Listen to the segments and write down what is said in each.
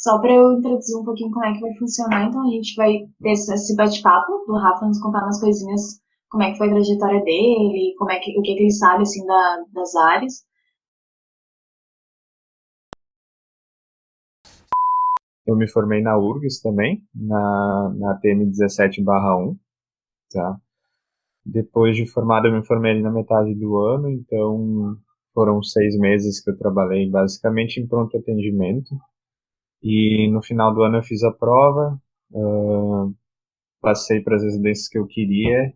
Só para eu introduzir um pouquinho como é que vai funcionar, então a gente vai ter esse bate-papo do Rafa nos contar umas coisinhas, como é que foi a trajetória dele, o que que ele sabe, assim, das áreas. Eu me formei na URGS também, na TM 17/1, tá? Depois de formado, eu me formei ali na metade do ano, então foram 6 meses que eu trabalhei basicamente em pronto atendimento. E no final do ano eu fiz a prova, passei para as residências que eu queria,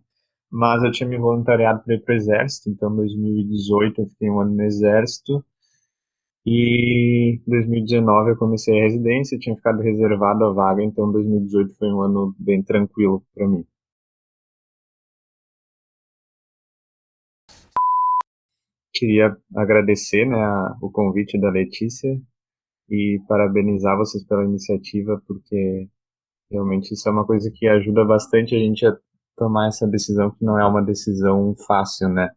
mas eu tinha me voluntariado para ir para o Exército, então em 2018 eu fiquei um ano no Exército, e em 2019 eu comecei a residência, tinha ficado reservado a vaga, então 2018 foi um ano bem tranquilo para mim. Queria agradecer, né, o convite da Letícia e parabenizar vocês pela iniciativa, porque realmente isso é uma coisa que ajuda bastante a gente a tomar essa decisão, que não é uma decisão fácil, né?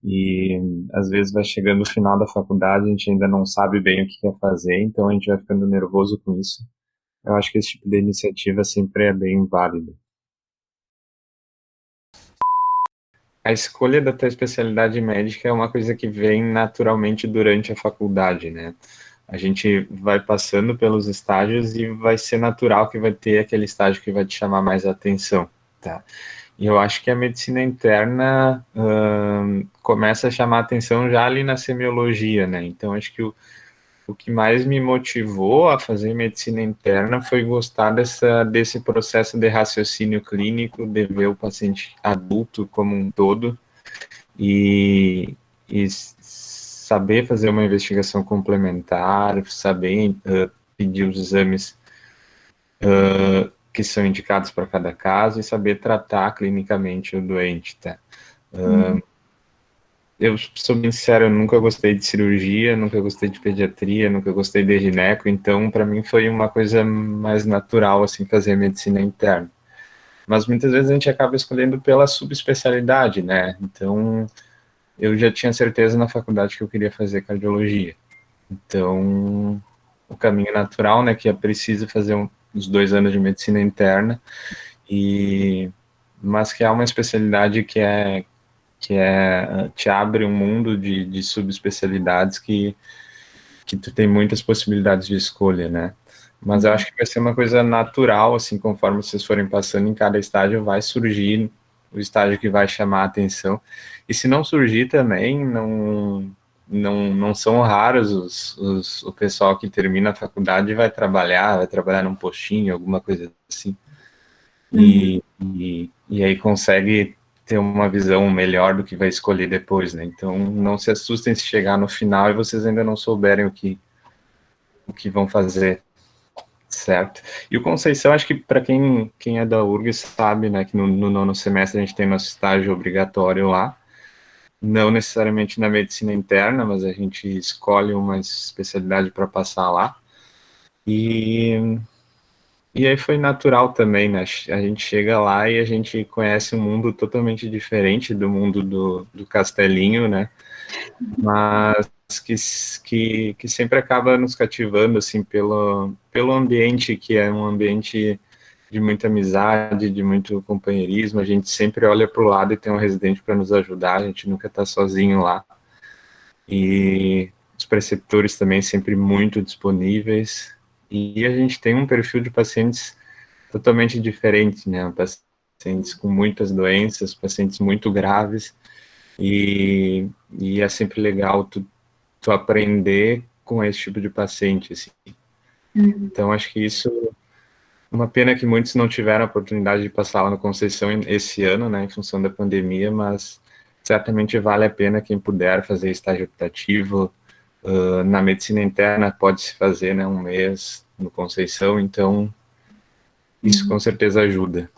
E às vezes vai chegando o final da faculdade, a gente ainda não sabe bem o que quer fazer, então a gente vai ficando nervoso com isso. Eu acho que esse tipo de iniciativa sempre é bem válida. A escolha da tua especialidade médica é uma coisa que vem naturalmente durante a faculdade, né? A gente vai passando pelos estágios e vai ser natural que vai ter aquele estágio que vai te chamar mais atenção, tá? E eu acho que a medicina interna começa a chamar atenção já ali na semiologia, né? Então, acho que o que mais me motivou a fazer medicina interna foi gostar desse processo de raciocínio clínico, de ver o paciente adulto como um todo e saber fazer uma investigação complementar, saber pedir os exames que são indicados para cada caso e saber tratar clinicamente o doente, tá? Uhum. Eu sou bem sincero, eu nunca gostei de cirurgia, nunca gostei de pediatria, nunca gostei de gineco, então para mim foi uma coisa mais natural assim fazer medicina interna. Mas muitas vezes a gente acaba escolhendo pela subespecialidade, né? Então eu já tinha certeza na faculdade que eu queria fazer cardiologia. Então o caminho natural, né, que é preciso fazer uns 2 anos de medicina interna e mas que é uma especialidade que te abre um mundo de subespecialidades que tu tem muitas possibilidades de escolha, né? Mas eu acho que vai ser uma coisa natural, assim, conforme vocês forem passando em cada estágio, vai surgir o estágio que vai chamar a atenção. E se não surgir também, não são raros o pessoal que termina a faculdade e vai trabalhar num postinho, alguma coisa assim. Uhum. E aí consegue ter uma visão melhor do que vai escolher depois, né? Então não se assustem se chegar no final e vocês ainda não souberem o que vão fazer, certo? E o Conceição, acho que para quem é da URGS sabe, né, que no nono semestre a gente tem nosso estágio obrigatório lá, não necessariamente na medicina interna, mas a gente escolhe uma especialidade para passar lá. E E aí foi natural também, né? A gente chega lá e a gente conhece um mundo totalmente diferente do mundo do Castelinho, né? Mas que sempre acaba nos cativando, assim, pelo ambiente, que é um ambiente de muita amizade, de muito companheirismo. A gente sempre olha para o lado e tem um residente para nos ajudar, a gente nunca está sozinho lá. E os preceptores também sempre muito disponíveis. E a gente tem um perfil de pacientes totalmente diferente, né? Pacientes com muitas doenças, pacientes muito graves, e é sempre legal tu aprender com esse tipo de paciente, assim. Uhum. Então, acho que isso é uma pena que muitos não tiveram a oportunidade de passar lá no Conceição esse ano, né, em função da pandemia, mas certamente vale a pena quem puder fazer estágio optativo. Na medicina interna pode-se fazer, né, um mês no Conceição, então isso Uhum. com certeza ajuda.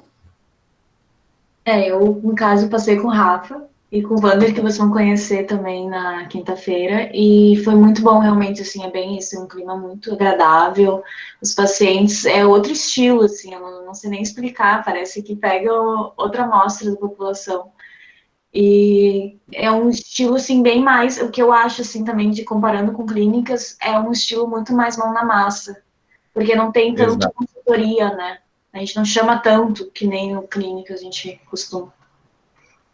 Eu, no caso, passei com o Rafa e com o Wander, que vocês vão conhecer também na quinta-feira, e foi muito bom, realmente, assim, é bem isso, é um clima muito agradável, os pacientes, é outro estilo, assim, eu não sei nem explicar, parece que pega outra amostra da população, e é um estilo, assim, bem mais, o que eu acho, assim, também, de comparando com clínicas, é um estilo muito mais mão na massa, porque não tem tanta Exato. consultoria, né? A gente não chama tanto que nem no clínico a gente costuma.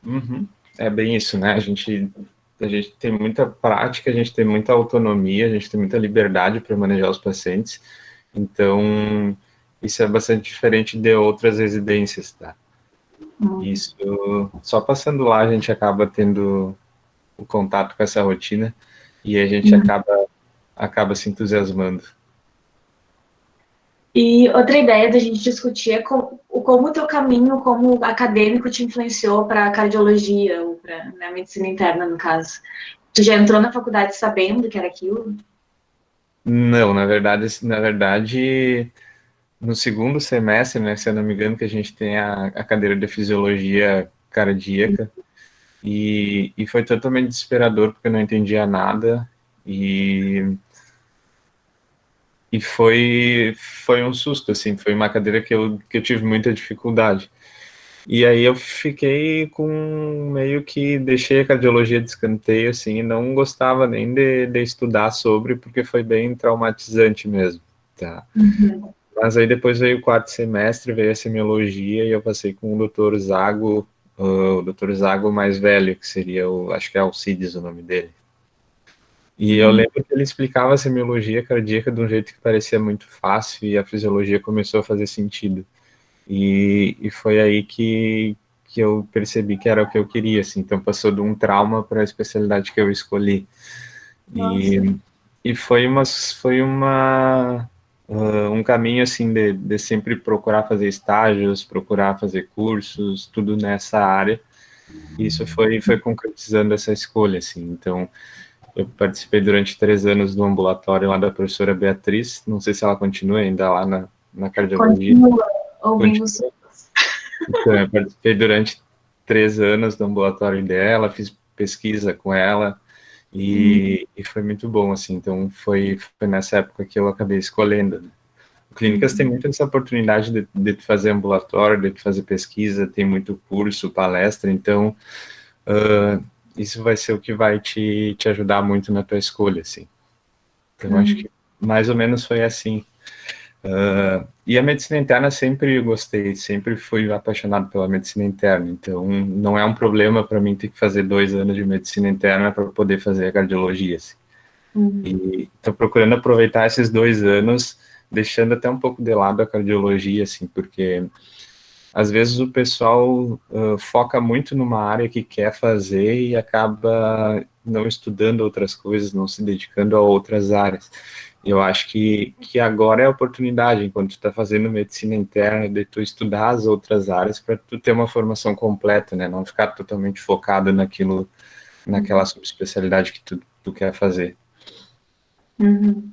Uhum. É bem isso, né? A gente tem muita prática, a gente tem muita autonomia, a gente tem muita liberdade para manejar os pacientes. Então, isso é bastante diferente de outras residências, tá? Isso, só passando lá a gente acaba tendo o contato com essa rotina e a gente acaba se entusiasmando. E outra ideia da gente discutir é como o teu caminho como acadêmico te influenciou para cardiologia, ou para a medicina interna, no caso. Tu já entrou na faculdade sabendo que era aquilo? Não, na verdade, no segundo semestre, né, se eu não me engano, que a gente tem a cadeira de fisiologia cardíaca, e foi totalmente desesperador, porque eu não entendia nada, e, e foi um susto, assim, foi uma cadeira que eu tive muita dificuldade. E aí eu fiquei com, meio que deixei a cardiologia de escanteio, assim, e não gostava nem de estudar sobre, porque foi bem traumatizante mesmo, tá? Uhum. Mas aí depois veio o quarto semestre, veio a semiologia, e eu passei com o doutor Zago mais velho, que seria acho que é Alcides o nome dele. E eu lembro que ele explicava a semiologia cardíaca de um jeito que parecia muito fácil, e a fisiologia começou a fazer sentido. E foi aí que eu percebi que era o que eu queria, assim. Então passou de um trauma para a especialidade que eu escolhi. Nossa. E foi um caminho, assim, de sempre procurar fazer estágios, procurar fazer cursos, tudo nessa área. E isso foi concretizando essa escolha, assim. Então, eu participei durante 3 anos do ambulatório lá da professora Beatriz. Não sei se ela continua ainda lá na cardiologia. Continua ouvindo os. Continua. Então, eu participei durante 3 anos do ambulatório dela, fiz pesquisa com ela, e foi muito bom, assim. Então, foi nessa época que eu acabei escolhendo, né? Clínicas têm muito essa oportunidade de fazer ambulatório, de fazer pesquisa, tem muito curso, palestra, então isso vai ser o que vai te ajudar muito na tua escolha, assim. Então, acho que mais ou menos foi assim. E a medicina interna sempre gostei, sempre fui apaixonado pela medicina interna, então não é um problema para mim ter que fazer 2 anos de medicina interna para poder fazer a cardiologia, assim. E estou procurando aproveitar esses 2 anos, deixando até um pouco de lado a cardiologia, assim, porque às vezes o pessoal foca muito numa área que quer fazer e acaba não estudando outras coisas, não se dedicando a outras áreas. Eu acho que agora é a oportunidade, enquanto tu está fazendo medicina interna, de tu estudar as outras áreas para tu ter uma formação completa, né? Não ficar totalmente focado naquela subespecialidade que tu quer fazer. Uhum.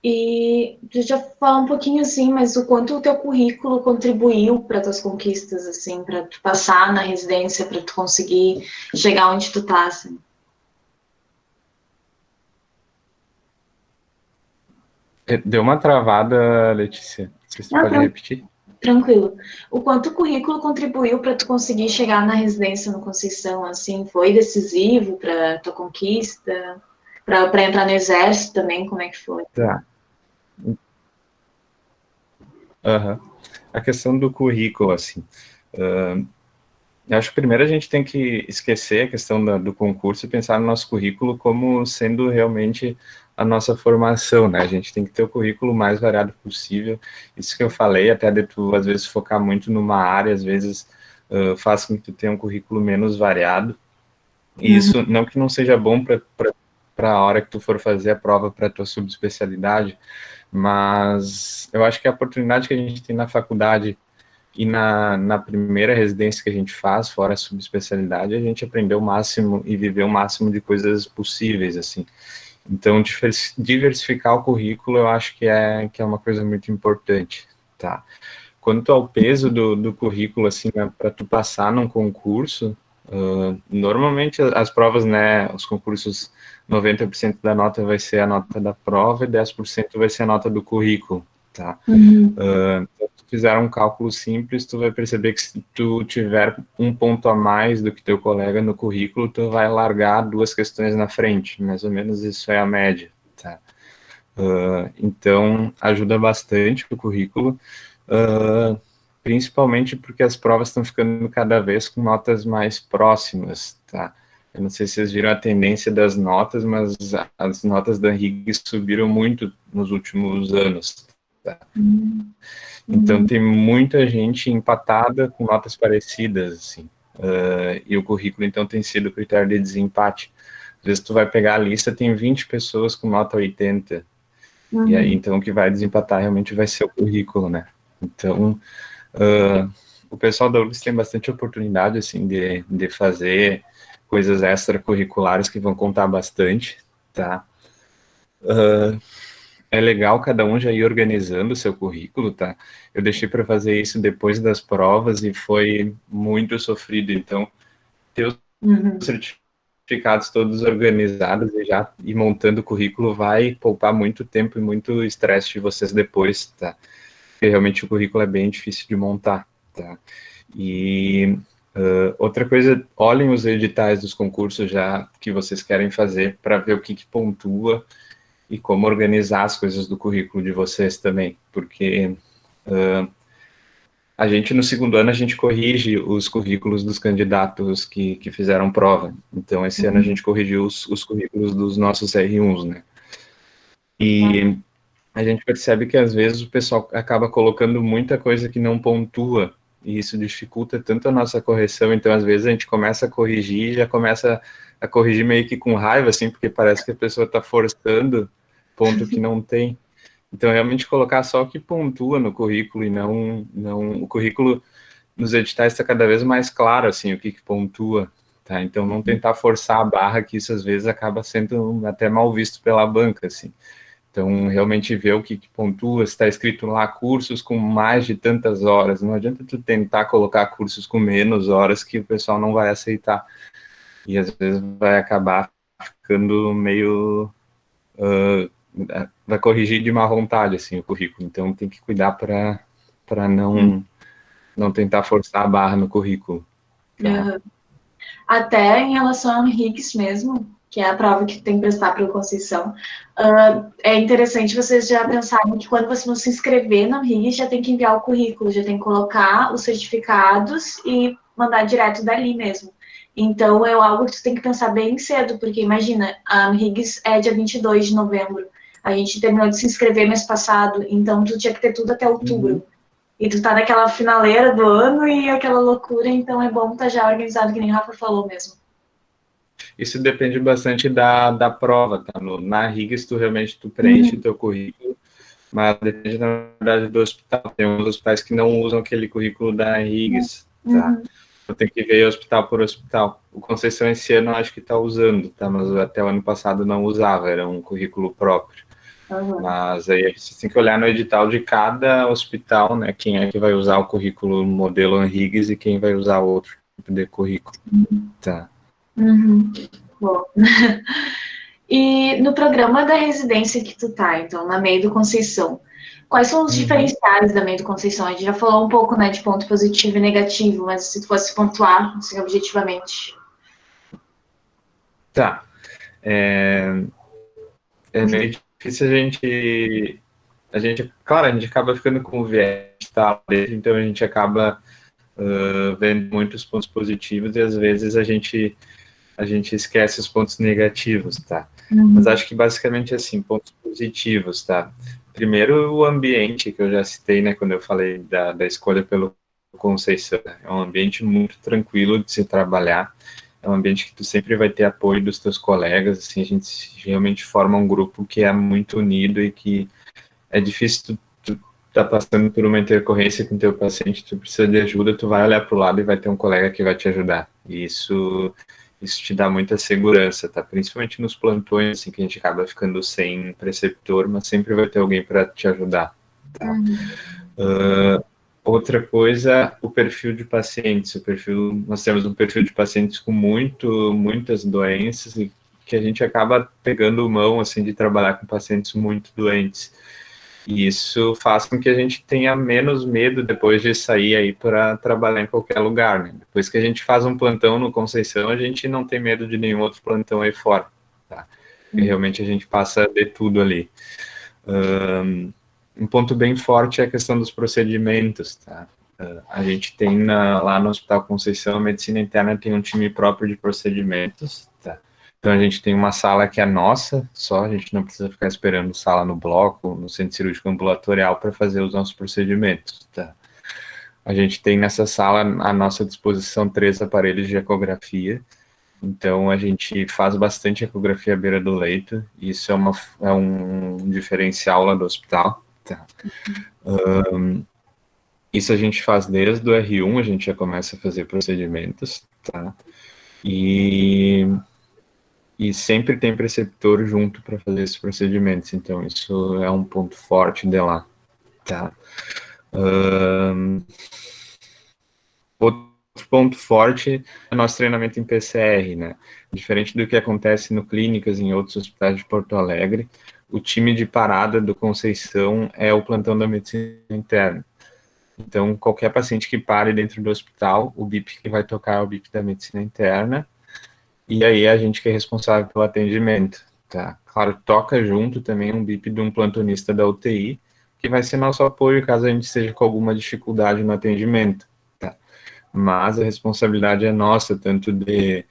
E deixa eu falar um pouquinho assim, mas o quanto o teu currículo contribuiu para tuas conquistas, assim, para tu passar na residência, para tu conseguir chegar onde tu tá, assim. Deu uma travada, Letícia. Não sei se tu Não, pode repetir. tranquilo. O quanto o currículo contribuiu para tu conseguir chegar na residência no Conceição, assim, foi decisivo para tua conquista, para entrar no exército também, como é que foi? Tá. Aham. A questão do currículo, assim. Eu acho que primeiro a gente tem que esquecer a questão do concurso e pensar no nosso currículo como sendo realmente a nossa formação, né? A gente tem que ter o currículo mais variado possível. Isso que eu falei, até de tu, às vezes, focar muito numa área, às vezes faz com que tu tenha um currículo menos variado. E isso não que não seja bom para a hora que tu for fazer a prova para a tua subespecialidade, mas eu acho que a oportunidade que a gente tem na faculdade e na primeira residência que a gente faz, fora a subespecialidade, a gente aprendeu o máximo e viveu o máximo de coisas possíveis, assim. Então, diversificar o currículo, eu acho que é uma coisa muito importante, tá? Quanto ao peso do currículo, assim, né, para tu passar num concurso, normalmente as provas, né, os concursos, 90% da nota vai ser a nota da prova e 10% vai ser a nota do currículo, tá? Se tu fizer um cálculo simples, tu vai perceber que se tu tiver um ponto a mais do que teu colega no currículo, tu vai largar 2 questões na frente, mais ou menos isso é a média, tá? Então, ajuda bastante o currículo, principalmente porque as provas estão ficando cada vez com notas mais próximas, tá? Eu não sei se vocês viram a tendência das notas, mas as notas da RIG subiram muito nos últimos anos, tá? Então, tem muita gente empatada com notas parecidas, assim. E o currículo, então, tem sido critério de desempate. Às vezes, tu vai pegar a lista, tem 20 pessoas com nota 80, e aí, então, o que vai desempatar realmente vai ser o currículo, né? Então, o pessoal da URGS tem bastante oportunidade, assim, de fazer coisas extracurriculares que vão contar bastante, tá? É legal cada um já ir organizando o seu currículo, tá? Eu deixei para fazer isso depois das provas e foi muito sofrido, então, ter os certificados todos organizados e já ir montando o currículo vai poupar muito tempo e muito estresse de vocês depois, tá? Porque realmente o currículo é bem difícil de montar, tá? E outra coisa, olhem os editais dos concursos já que vocês querem fazer para ver o que pontua e como organizar as coisas do currículo de vocês também, porque a gente no segundo ano a gente corrige os currículos dos candidatos que fizeram prova. Então esse ano a gente corrigiu os currículos dos nossos R1s, né? E a gente percebe que às vezes o pessoal acaba colocando muita coisa que não pontua, e isso dificulta tanto a nossa correção, então às vezes a gente começa a corrigir e já começa a corrigir meio que com raiva, assim, porque parece que a pessoa está forçando ponto que não tem. Então realmente colocar só o que pontua no currículo e não o currículo nos editais está cada vez mais claro, assim, o que pontua, tá? Então não tentar forçar a barra, que isso às vezes acaba sendo até mal visto pela banca, assim. Então, realmente ver o que pontua, se está escrito lá cursos com mais de tantas horas. Não adianta tu tentar colocar cursos com menos horas que o pessoal não vai aceitar. E às vezes vai acabar ficando meio... vai corrigir de má vontade, assim, o currículo. Então, tem que cuidar para não tentar forçar a barra no currículo. Tá? Até em relação ao Higgs mesmo, que é a prova que tem que prestar para o Conceição, é interessante vocês já pensarem que quando você se inscrever no Higgs, já tem que enviar o currículo, já tem que colocar os certificados e mandar direto dali mesmo. Então, é algo que tu tem que pensar bem cedo, porque imagina, a Higgs é dia 22 de novembro, a gente terminou de se inscrever mês passado, então tu tinha que ter tudo até outubro. E tu tá naquela finaleira do ano e aquela loucura, então é bom estar já organizado, que nem o Rafa falou mesmo. Isso depende bastante da prova, tá? Na RIGS, tu realmente preenche o teu currículo, mas depende, na verdade, do hospital. Tem uns hospitais que não usam aquele currículo da RIGS, tá? Eu tenho que ver hospital por hospital. O Conceição esse ano acho que está usando, tá? Mas até o ano passado não usava, era um currículo próprio. Mas aí a gente tem que olhar no edital de cada hospital, né? Quem é que vai usar o currículo modelo ANRIGS e quem vai usar outro tipo de currículo. Tá. Bom. E no programa da residência que tu tá, então, na Meio do Conceição, quais são os diferenciais da Meio do Conceição? A gente já falou um pouco, né, de ponto positivo e negativo, mas se tu fosse pontuar, assim, objetivamente. Tá. É meio difícil claro, a gente acaba ficando com o viés, tá? Então a gente acaba vendo muitos pontos positivos e às vezes a gente esquece os pontos negativos, tá? Mas acho que basicamente assim, pontos positivos, tá? Primeiro, o ambiente que eu já citei, né, quando eu falei da escolha pelo Conceição. É um ambiente muito tranquilo de se trabalhar, é um ambiente que tu sempre vai ter apoio dos teus colegas, assim, a gente realmente forma um grupo que é muito unido e que é difícil tu tá passando por uma intercorrência com teu paciente, tu precisa de ajuda, tu vai olhar para o lado e vai ter um colega que vai te ajudar. E isso te dá muita segurança, tá? Principalmente nos plantões, assim, que a gente acaba ficando sem preceptor, mas sempre vai ter alguém para te ajudar, tá? Outra coisa, o perfil de pacientes. Nós temos um perfil de pacientes com muitas doenças e que a gente acaba pegando mão, assim, de trabalhar com pacientes muito doentes. E isso faz com que a gente tenha menos medo depois de sair aí para trabalhar em qualquer lugar, né? Depois que a gente faz um plantão no Conceição, a gente não tem medo de nenhum outro plantão aí fora, tá? Porque realmente a gente passa de tudo ali. Um ponto bem forte é a questão dos procedimentos, tá? A gente tem lá no Hospital Conceição, a medicina interna tem um time próprio de procedimentos, tá? Então a gente tem uma sala que é nossa, só a gente não precisa ficar esperando sala no bloco, no centro cirúrgico ambulatorial para fazer os nossos procedimentos, tá? A gente tem nessa sala à nossa disposição 3 aparelhos de ecografia, então a gente faz bastante ecografia à beira do leito, e isso é um diferencial lá do hospital, tá? Isso a gente faz desde o R1, a gente já começa a fazer procedimentos, tá? E sempre tem preceptor junto para fazer esses procedimentos, então isso é um ponto forte de lá, tá? Outro ponto forte é o nosso treinamento em PCR, né? Diferente do que acontece no clínicas em outros hospitais de Porto Alegre, o time de parada do Conceição é o plantão da medicina interna. Então, qualquer paciente que pare dentro do hospital, o BIP que vai tocar é o BIP da medicina interna, e aí a gente que é responsável pelo atendimento, tá? Claro, toca junto também um BIP de um plantonista da UTI, que vai ser nosso apoio caso a gente esteja com alguma dificuldade no atendimento, tá? Mas a responsabilidade é nossa, tanto de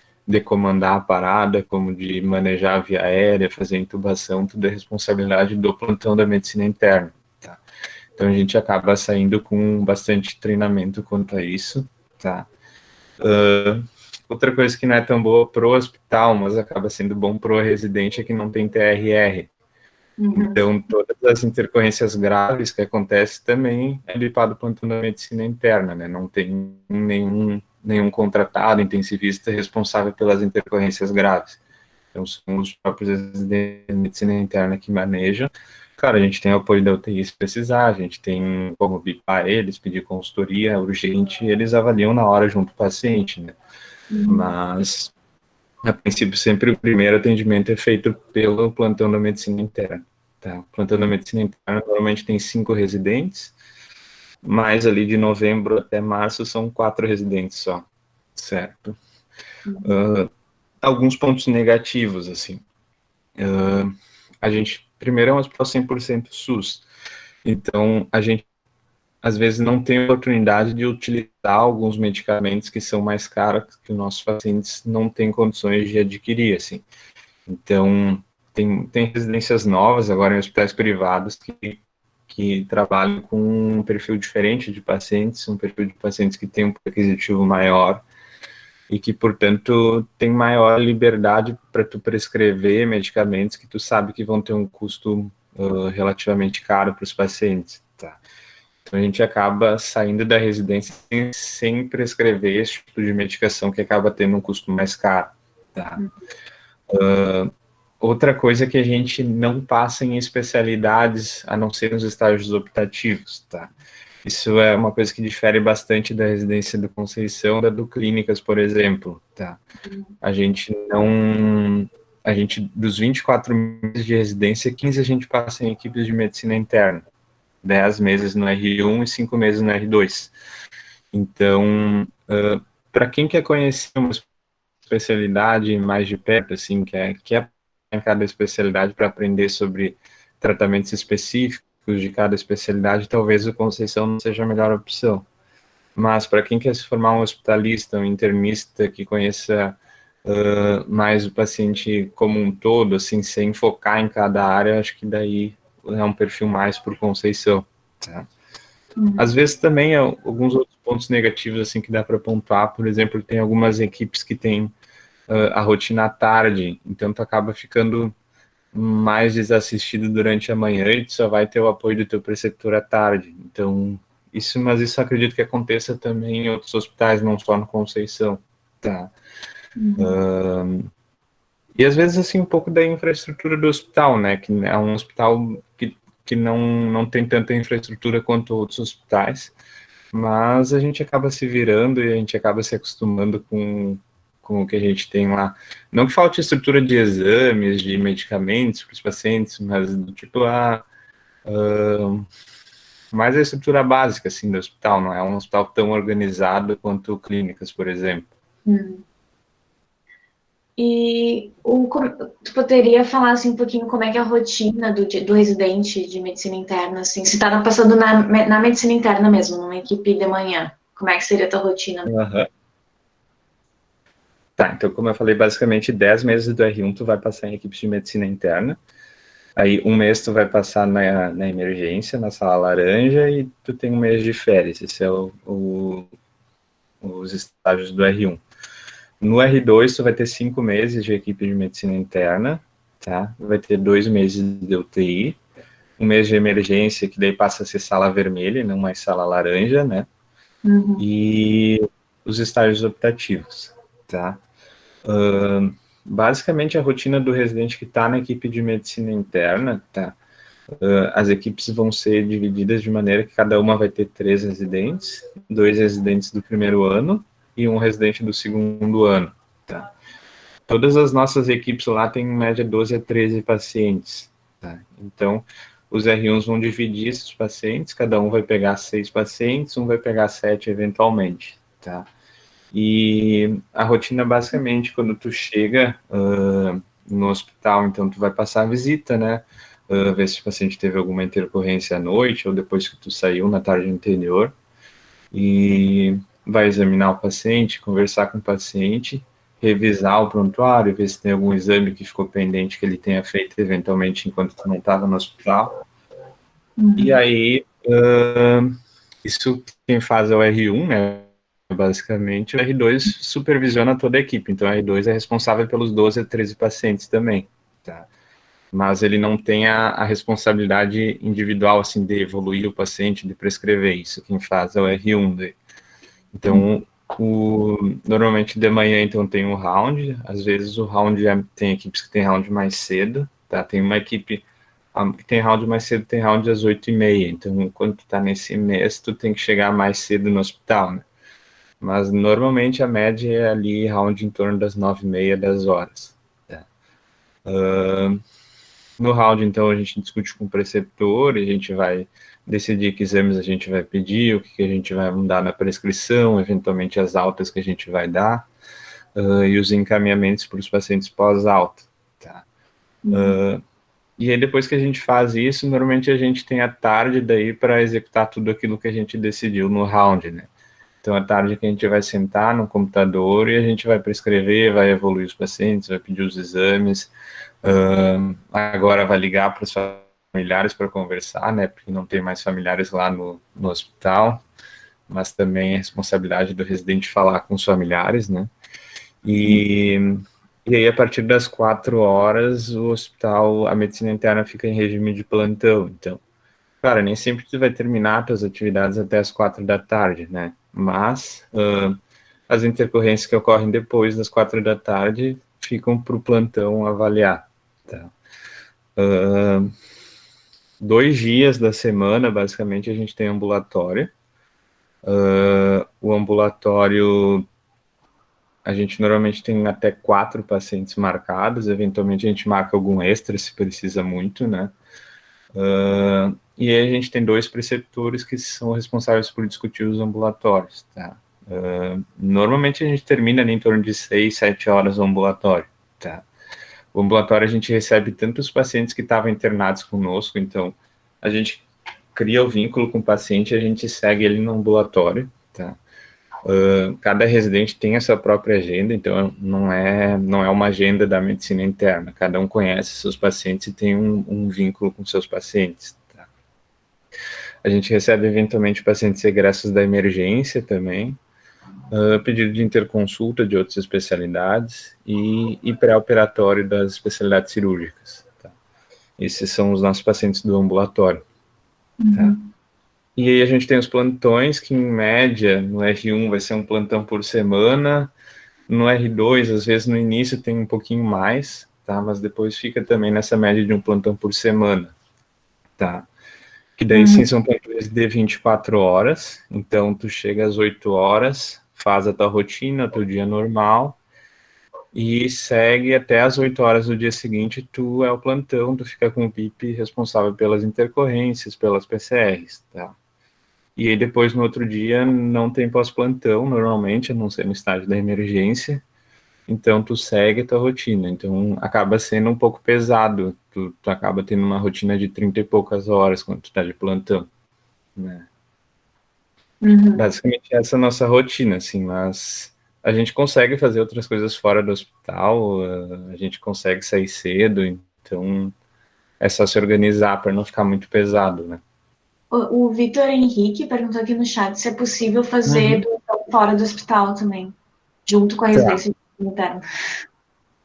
comandar a parada, como de manejar a via aérea, fazer intubação, tudo é responsabilidade do plantão da medicina interna, tá? Então a gente acaba saindo com bastante treinamento quanto a isso, tá? Outra coisa que não é tão boa pro hospital, mas acaba sendo bom pro residente, é que não tem TRR. Então, todas as intercorrências graves que acontecem também é bipado do plantão da medicina interna, né? Não tem nenhum contratado intensivista responsável pelas intercorrências graves. Então, são os próprios residentes de medicina interna que manejam. Claro, a gente tem o apoio da UTI se precisar, a gente tem como bipar eles, pedir consultoria urgente, eles avaliam na hora junto com o paciente, né? Mas, a princípio, sempre o primeiro atendimento é feito pelo plantão da medicina interna. Tá? O plantão da medicina interna normalmente tem 5 residentes, mas ali de novembro até março são 4 residentes só, certo? Alguns pontos negativos, assim. A gente, primeiro, é um hospital 100% SUS, então a gente às vezes não tem oportunidade de utilizar alguns medicamentos que são mais caros, que os nossos pacientes não têm condições de adquirir, assim. Então, tem residências novas agora em hospitais privados que trabalham com um perfil diferente de pacientes, um perfil de pacientes que tem um aquisitivo maior e que, portanto, tem maior liberdade para tu prescrever medicamentos que tu sabe que vão ter um custo relativamente caro para os pacientes, tá? Então, a gente acaba saindo da residência sem prescrever esse tipo de medicação que acaba tendo um custo mais caro, tá? Outra coisa que a gente não passa em especialidades, a não ser nos estágios optativos, tá? Isso é uma coisa que difere bastante da residência do Conceição, da do Clínicas, por exemplo, tá? Dos 24 meses de residência, 15 a gente passa em equipes de medicina interna, 10 meses no R1 e 5 meses no R2. Então, para quem quer conhecer uma especialidade mais de perto, assim, quer em cada especialidade para aprender sobre tratamentos específicos de cada especialidade, talvez o Conceição não seja a melhor opção. Mas para quem quer se formar um hospitalista, um internista que conheça mais o paciente como um todo, assim, sem focar em cada área, acho que daí é um perfil mais por Conceição, tá? Às vezes também alguns outros pontos negativos assim que dá para pontuar, por exemplo, tem algumas equipes que têm a rotina à tarde, então tu acaba ficando mais desassistido durante a manhã e tu só vai ter o apoio do teu preceptor à tarde. Então, mas isso acredito que aconteça também em outros hospitais, não só no Conceição, tá? E às vezes, assim, um pouco da infraestrutura do hospital, né, que é um hospital que não tem tanta infraestrutura quanto outros hospitais, mas a gente acaba se virando e a gente acaba se acostumando com o que a gente tem lá. Não que falte estrutura de exames, de medicamentos para os pacientes, mas do tipo mais a estrutura básica assim do hospital, não é um hospital tão organizado quanto clínicas, por exemplo. Tu poderia falar assim, um pouquinho como é que é a rotina do residente de medicina interna, assim, se tá passando na medicina interna mesmo, numa equipe de manhã, como é que seria a tua rotina? Uhum. Tá, então como eu falei, basicamente 10 meses do R1 tu vai passar em equipes de medicina interna, aí um mês tu vai passar na emergência, na sala laranja, e tu tem um mês de férias, esse é os estágios do R1. No R2 tu vai ter 5 meses de equipe de medicina interna, tá? Vai ter 2 meses de UTI, um mês de emergência, que daí passa a ser sala vermelha, não mais sala laranja, né? Uhum. E os estágios optativos, tá? Basicamente, a rotina do residente que está na equipe de medicina interna, tá? As equipes vão ser divididas de maneira que cada uma vai ter 3 residentes, 2 residentes do primeiro ano e um residente do segundo ano, tá? Todas as nossas equipes lá têm em média 12 a 13 pacientes, tá? Então, os R1s vão dividir esses pacientes, cada um vai pegar 6 pacientes, um vai pegar 7 eventualmente, tá? E a rotina, basicamente, quando tu chega no hospital, então tu vai passar a visita, né? Ver se o paciente teve alguma intercorrência à noite ou depois que tu saiu na tarde anterior. E vai examinar o paciente, conversar com o paciente, revisar o prontuário, ver se tem algum exame que ficou pendente que ele tenha feito eventualmente enquanto tu não estava no hospital. E Uhum. aí, isso quem faz é o R1, né? Basicamente, o R2 supervisiona toda a equipe, então o R2 é responsável pelos 12 a 13 pacientes também, tá? Mas ele não tem a responsabilidade individual, assim, de evoluir o paciente, de prescrever isso, quem faz é o R1 dele. Então, normalmente de manhã, então, tem um round, às vezes o round tem equipes que tem round mais cedo, tá? Tem uma equipe que tem round mais cedo, tem round às 8h30, então, quando tu tá nesse mês, tu tem que chegar mais cedo no hospital, né? Mas normalmente a média é ali round em torno das 9h30, 10 horas. Tá? No round, então, a gente discute com o preceptor, a gente vai decidir que exames a gente vai pedir, o que a gente vai mudar na prescrição, eventualmente as altas que a gente vai dar, e os encaminhamentos para os pacientes pós-alta. Tá? Uhum. E aí, depois que a gente faz isso, normalmente a gente tem a tarde daí para executar tudo aquilo que a gente decidiu no round, né? Então, à tarde que a gente vai sentar no computador e a gente vai prescrever, vai evoluir os pacientes, vai pedir os exames, agora vai ligar para os familiares para conversar, né, porque não tem mais familiares lá no hospital, mas também é responsabilidade do residente falar com os familiares, né, e aí a partir das 4 horas o hospital, a medicina interna fica em regime de plantão, então, cara, nem sempre tu vai terminar tuas atividades até as 4 da tarde, né, mas as intercorrências que ocorrem depois das 4 da tarde ficam para o plantão avaliar, tá? 2 dias da semana, basicamente, a gente tem ambulatório. O ambulatório, a gente normalmente tem até 4 pacientes marcados, eventualmente a gente marca algum extra se precisa muito, né? E aí a gente tem 2 preceptores que são responsáveis por discutir os ambulatórios, tá? Normalmente a gente termina em torno de 6, 7 horas o ambulatório, tá? O ambulatório a gente recebe tanto os pacientes que estavam internados conosco, então a gente cria o vínculo com o paciente e a gente segue ele no ambulatório, tá? Cada residente tem a sua própria agenda, então não é uma agenda da medicina interna, cada um conhece seus pacientes e tem um vínculo com seus pacientes, tá? A gente recebe eventualmente pacientes egressos da emergência também, pedido de interconsulta de outras especialidades e pré-operatório das especialidades cirúrgicas. Tá? Esses são os nossos pacientes do ambulatório. Tá? Uhum. E aí a gente tem os plantões, que em média, no R1 vai ser um plantão por semana, no R2, às vezes no início tem um pouquinho mais, tá? Mas depois fica também nessa média de um plantão por semana, tá? Que daí sim Uhum. são plantões de 24 horas, então tu chega às 8 horas, faz a tua rotina, teu dia normal, e segue até as 8 horas do dia seguinte, tu é o plantão, tu fica com o BIP responsável pelas intercorrências, pelas PCRs, tá? E aí depois, no outro dia, não tem pós-plantão, normalmente, a não ser no estágio da emergência, então tu segue tua rotina. Então acaba sendo um pouco pesado, tu acaba tendo uma rotina de 30 e poucas horas quando tu tá de plantão, né? Uhum. Basicamente essa é a nossa rotina, assim, mas a gente consegue fazer outras coisas fora do hospital, a gente consegue sair cedo, então é só se organizar para não ficar muito pesado, né? O Vitor Henrique perguntou aqui no chat se é possível fazer Uhum. doação fora do hospital também, junto com a Tá. residência interna.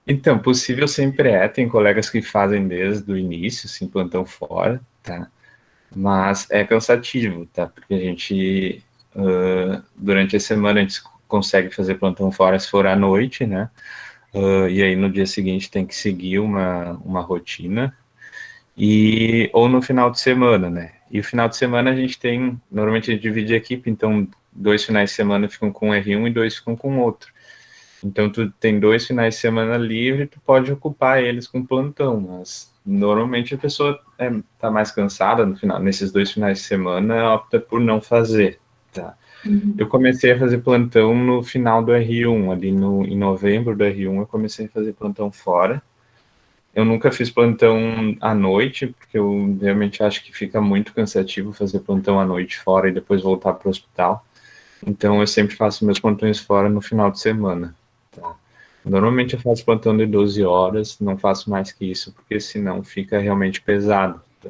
Então, possível sempre é, tem colegas que fazem desde o início, assim, plantão fora, tá? Mas é cansativo, tá? Porque a gente, durante a semana, a gente consegue fazer plantão fora se for à noite, né? E aí no dia seguinte tem que seguir uma rotina, ou no final de semana, né? E o final de semana a gente tem, normalmente a gente divide a equipe, então 2 finais de semana ficam com R1 e 2 ficam com outro. Então tu tem 2 finais de semana livre, tu pode ocupar eles com plantão, mas normalmente a pessoa tá mais cansada no final, nesses 2 finais de semana, opta por não fazer, tá? Eu Uhum. comecei a fazer plantão no final do R1, ali no, em novembro do R1 eu comecei a fazer plantão fora. Eu nunca fiz plantão à noite, porque eu realmente acho que fica muito cansativo fazer plantão à noite fora e depois voltar para o hospital. Então eu sempre faço meus plantões fora no final de semana. Tá? Normalmente eu faço plantão de 12 horas, não faço mais que isso, porque senão fica realmente pesado. Tá?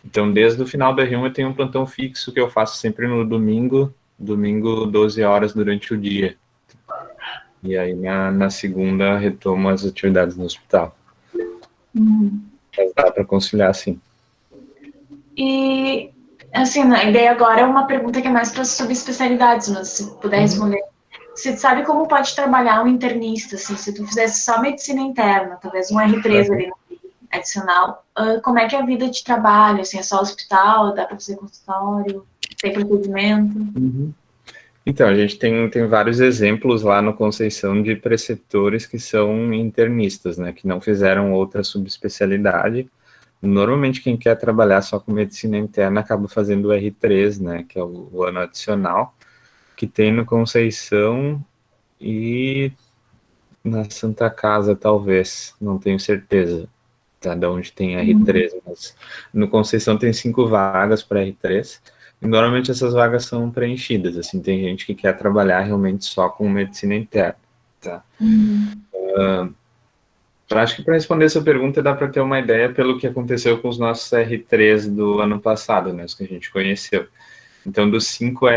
Então desde o final do R1 eu tenho um plantão fixo que eu faço sempre no domingo, domingo 12 horas durante o dia. E aí na segunda retomo as atividades no hospital. Uhum. Mas dá para conciliar sim. E, assim, a ideia agora é uma pergunta que é mais para subespecialidades, mas se puder Uhum. responder. Você sabe como pode trabalhar um internista, assim, se tu fizesse só medicina interna, talvez um R3 ali no adicional, como é que é a vida de trabalho, assim, é só hospital, dá para fazer consultório, tem procedimento? Uhum. Então, a gente tem vários exemplos lá no Conceição de preceptores que são internistas, né, que não fizeram outra subespecialidade. Normalmente, quem quer trabalhar só com medicina interna acaba fazendo o R3, né, que é o ano adicional, que tem no Conceição e na Santa Casa, talvez, não tenho certeza, tá, de onde tem R3, mas no Conceição tem 5 vagas para R3. E normalmente essas vagas são preenchidas, assim, tem gente que quer trabalhar realmente só com medicina interna, tá? Uhum. Acho que para responder essa pergunta dá para ter uma ideia pelo que aconteceu com os nossos R3 do ano passado, né, os que a gente conheceu. Então, dos cinco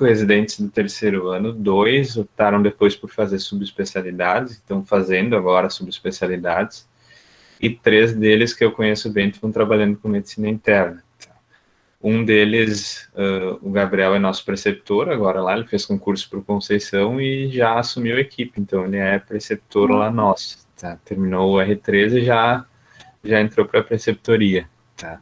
residentes do terceiro ano, 2 optaram depois por fazer subespecialidades, estão fazendo agora subespecialidades, e 3 deles que eu conheço bem estão trabalhando com medicina interna. Um deles, o Gabriel, é nosso preceptor agora lá, ele fez concurso para o Conceição e já assumiu a equipe, então ele é preceptor lá nosso. Tá? Terminou o R13 e já entrou para a preceptoria. Tá?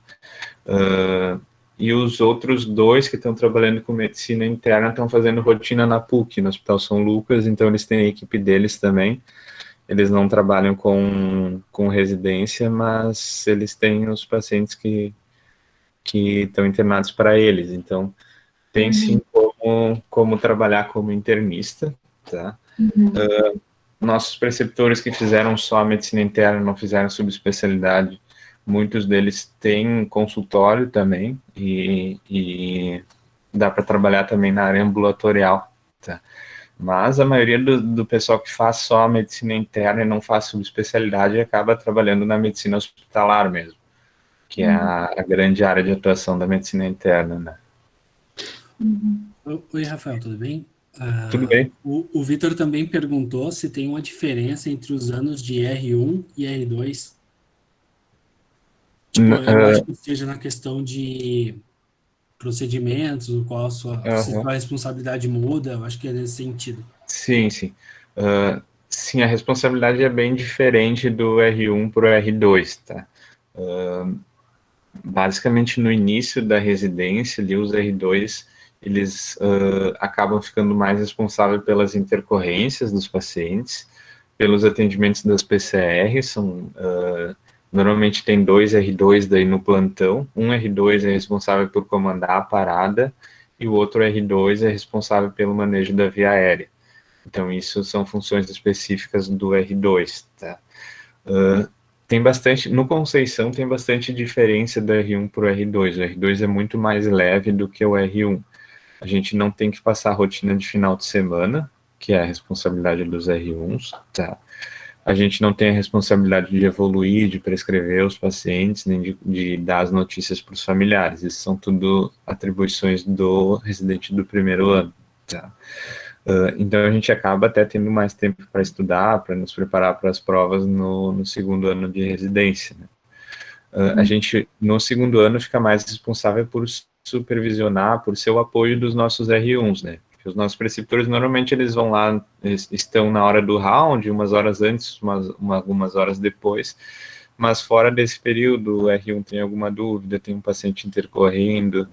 E os outros 2 que estão trabalhando com medicina interna estão fazendo rotina na PUC, no Hospital São Lucas, então eles têm a equipe deles também. Eles não trabalham com residência, mas eles têm os pacientes que estão internados para eles. Então, tem sim Uhum. como trabalhar como internista, tá? Uhum. Nossos preceptores que fizeram só a medicina interna, não fizeram subespecialidade, muitos deles têm consultório também e dá para trabalhar também na área ambulatorial, tá? Mas a maioria do pessoal que faz só a medicina interna e não faz subespecialidade acaba trabalhando na medicina hospitalar mesmo, que é Uhum. a grande área de atuação da medicina interna, né? Uhum. Oi, Rafael, tudo bem? Tudo bem? O Vitor também perguntou se tem uma diferença entre os anos de R1 e R2. Tipo, eu imagino que seja na questão de procedimentos, o qual se Uh, sua responsabilidade muda, eu acho que é nesse sentido. sim, sim. Sim, a responsabilidade é bem diferente do R1 para o R2, tá? Basicamente, no início da residência, ali, os R2, eles acabam ficando mais responsáveis pelas intercorrências dos pacientes, pelos atendimentos das PCR, normalmente tem 2 R2 daí no plantão, um R2 é responsável por comandar a parada, e o outro R2 é responsável pelo manejo da via aérea. Então, isso são funções específicas do R2, tá? Tem bastante, no Conceição tem bastante diferença do R1 para o R2. O R2 é muito mais leve do que o R1. A gente não tem que passar a rotina de final de semana, que é a responsabilidade dos R1s, tá? A gente não tem a responsabilidade de evoluir, de prescrever os pacientes, nem de dar as notícias para os familiares. Isso são tudo atribuições do residente do primeiro ano, tá? Então a gente acaba até tendo mais tempo para estudar, para nos preparar para as provas no segundo ano de residência, né? A gente, no segundo ano, fica mais responsável por supervisionar, por ser o apoio dos nossos R1s, né? Porque os nossos preceptores, normalmente, eles vão lá, eles estão na hora do round, umas horas antes, algumas horas depois, mas fora desse período, o R1 tem alguma dúvida, tem um paciente intercorrendo,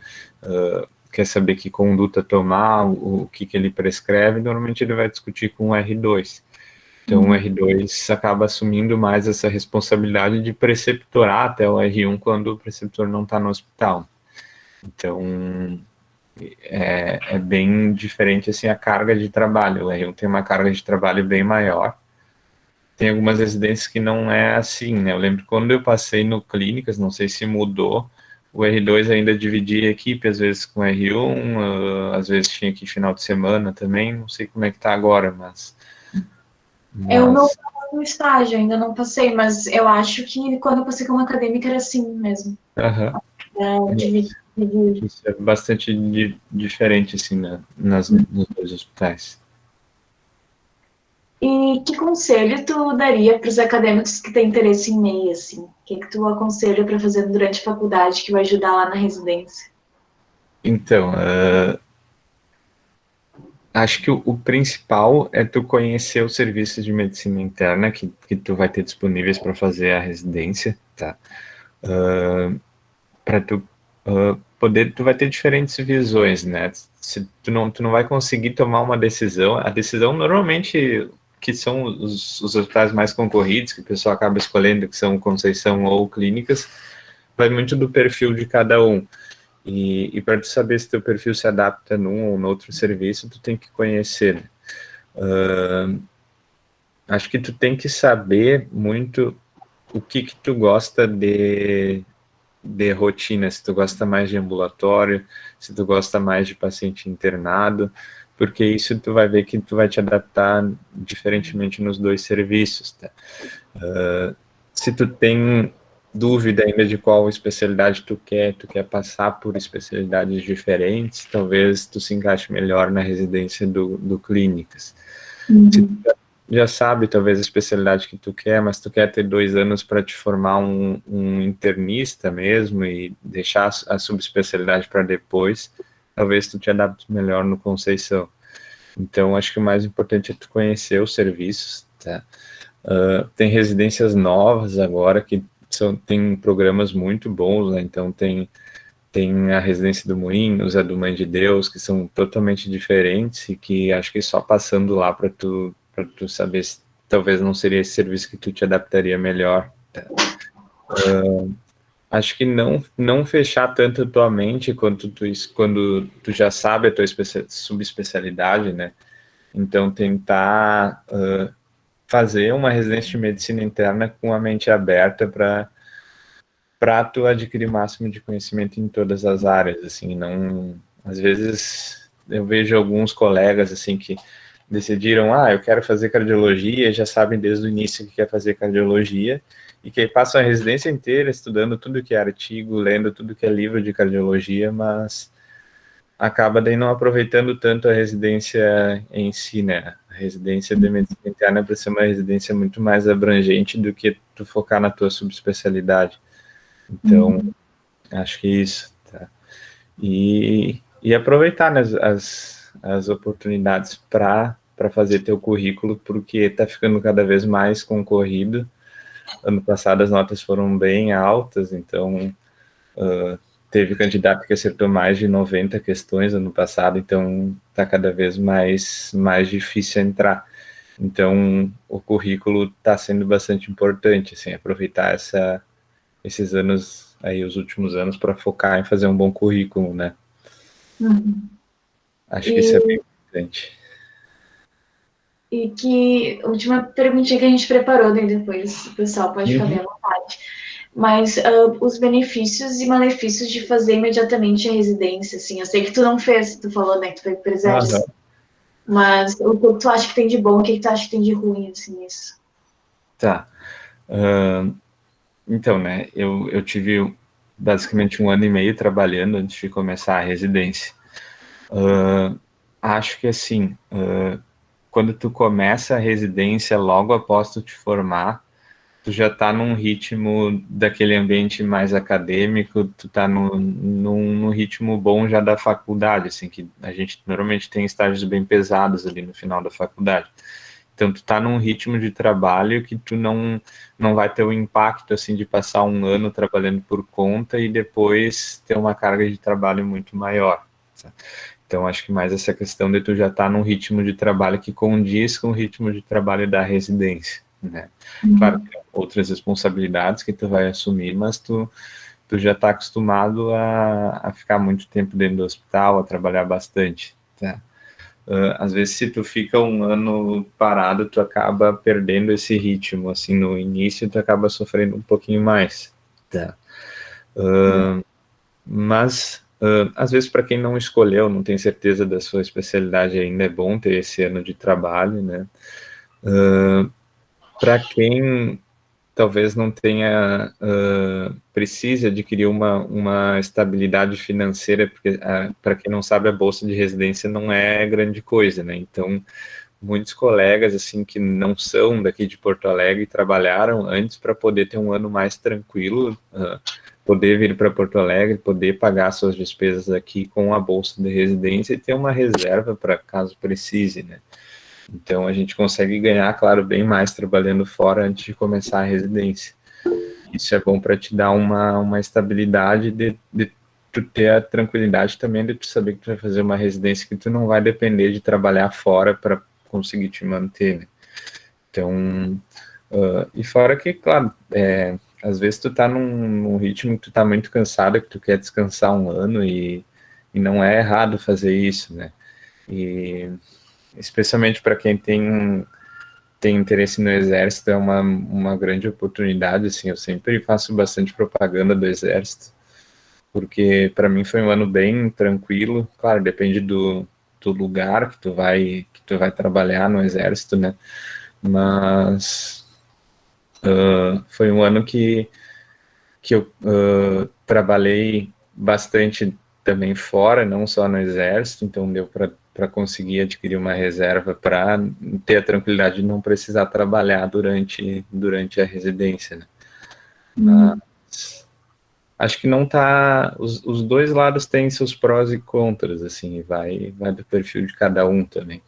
quer saber que conduta tomar, o que ele prescreve, normalmente ele vai discutir com o R2. Então, o R2 acaba assumindo mais essa responsabilidade de preceptorar até o R1 quando o preceptor não está no hospital. Então, é bem diferente assim, a carga de trabalho. O R1 tem uma carga de trabalho bem maior. Tem algumas residências que não é assim, né? Eu lembro quando eu passei no Clínicas, não sei se mudou, o R2 ainda dividia a equipe, às vezes com o R1, às vezes tinha que final de semana também, não sei como é que está agora, mas... Eu não estava no estágio, ainda não passei, mas eu acho que quando eu passei como acadêmica era assim mesmo. Aham. Isso é bastante diferente, assim, nos dois hospitais. E que conselho tu daria para os acadêmicos que têm interesse em MEI, assim? O que tu aconselha para fazer durante a faculdade que vai ajudar lá na residência? Então, acho que o principal é tu conhecer os serviços de medicina interna que tu vai ter disponíveis para fazer a residência, tá? Para tu poder, tu vai ter diferentes visões, né? Se tu não vai conseguir tomar uma decisão, a decisão normalmente que são os hospitais mais concorridos, que o pessoal acaba escolhendo, que são Conceição ou Clínicas, vai muito do perfil de cada um. E para tu saber se teu perfil se adapta num ou no outro serviço, tu tem que conhecer, né? Acho que tu tem que saber muito o que tu gosta de rotina, se tu gosta mais de ambulatório, se tu gosta mais de paciente internado, porque isso tu vai ver que tu vai te adaptar diferentemente nos dois serviços, tá? Se tu tem dúvida ainda de qual especialidade tu quer passar por especialidades diferentes, talvez tu se encaixe melhor na residência do Clínicas. Se tu já sabe talvez a especialidade que tu quer, mas tu quer ter 2 anos para te formar um internista mesmo e deixar a subespecialidade para depois, talvez tu te adapte melhor no Conceição. Então, acho que o mais importante é tu conhecer os serviços, tá? Tem residências novas agora que tem programas muito bons, né? Então tem a residência do Moinhos, a do Mãe de Deus, que são totalmente diferentes e que acho que só passando lá para tu saber se talvez não seria esse serviço que tu te adaptaria melhor. Tá? Acho que não fechar tanto a tua mente quando tu já sabe a tua subespecialidade, né? Então tentar fazer uma residência de medicina interna com a mente aberta para tu adquirir o máximo de conhecimento em todas as áreas, assim, não... Às vezes eu vejo alguns colegas, assim, que decidiram, eu quero fazer cardiologia, já sabem desde o início que quer fazer cardiologia, e que passam a residência inteira estudando tudo que é artigo, lendo tudo que é livro de cardiologia, mas acaba daí não aproveitando tanto a residência em si, né? A residência de medicina interna para ser uma residência muito mais abrangente do que tu focar na tua subespecialidade. Então, acho que isso, tá? E aproveitar, né, as oportunidades para fazer teu currículo, porque está ficando cada vez mais concorrido. Ano passado as notas foram bem altas, então teve candidato que acertou mais de 90 questões ano passado, então está cada vez mais difícil entrar. Então, o currículo está sendo bastante importante, assim, aproveitar esses anos aí, os últimos anos, para focar em fazer um bom currículo, né? Acho que isso é bem importante. E que, última perguntinha que a gente preparou, daí depois o pessoal pode ficar bem à vontade. Mas os benefícios e malefícios de fazer imediatamente a residência, assim, eu sei que tu não fez, tu falou, né, que tu foi pro Aham. exército, mas o que tu acha que tem de bom, o que tu acha que tem de ruim, assim, nisso? Tá. Ahn, então, né, eu tive basicamente 1 ano e meio trabalhando antes de começar a residência. Acho que assim, quando tu começa a residência logo após tu te formar, tu já tá num ritmo daquele ambiente mais acadêmico, tu tá num ritmo bom já da faculdade, assim, que a gente normalmente tem estágios bem pesados ali no final da faculdade. Então, tu tá num ritmo de trabalho que tu não vai ter o impacto, assim, de passar 1 ano trabalhando por conta e depois ter uma carga de trabalho muito maior. Tá? Então, acho que mais essa questão de tu já estar num ritmo de trabalho que condiz com o ritmo de trabalho da residência, né? Claro que tem outras responsabilidades que tu vai assumir, mas tu já está acostumado a ficar muito tempo dentro do hospital, a trabalhar bastante, tá? Às vezes, se tu fica 1 ano parado, tu acaba perdendo esse ritmo, assim, no início tu acaba sofrendo um pouquinho mais, tá? Mas, às vezes, para quem não escolheu, não tem certeza da sua especialidade ainda, é bom ter esse ano de trabalho, né? Para quem talvez não tenha, precise adquirir uma estabilidade financeira, porque, para quem não sabe, a bolsa de residência não é grande coisa, né? Então, muitos colegas, assim, que não são daqui de Porto Alegre, trabalharam antes para poder ter um ano mais tranquilo, poder vir para Porto Alegre, poder pagar suas despesas aqui com a bolsa de residência e ter uma reserva para caso precise, né? Então a gente consegue ganhar, claro, bem mais trabalhando fora antes de começar a residência. Isso é bom para te dar uma estabilidade de tu ter a tranquilidade também de tu saber que tu vai fazer uma residência que tu não vai depender de trabalhar fora para conseguir te manter, né? Então, e fora que, claro, às vezes tu tá num ritmo que tu tá muito cansado, que tu quer descansar 1 ano e não é errado fazer isso, né? E especialmente para quem tem interesse no exército, é uma grande oportunidade, assim, eu sempre faço bastante propaganda do exército, porque para mim foi um ano bem tranquilo, claro, depende do lugar que tu vai trabalhar no exército, né, mas foi um ano que eu trabalhei bastante também fora, não só no exército, então deu para conseguir adquirir uma reserva para ter a tranquilidade de não precisar trabalhar durante a residência, né? Mas acho que não tá. Os dois lados têm seus prós e contras, assim, vai do perfil de cada um também.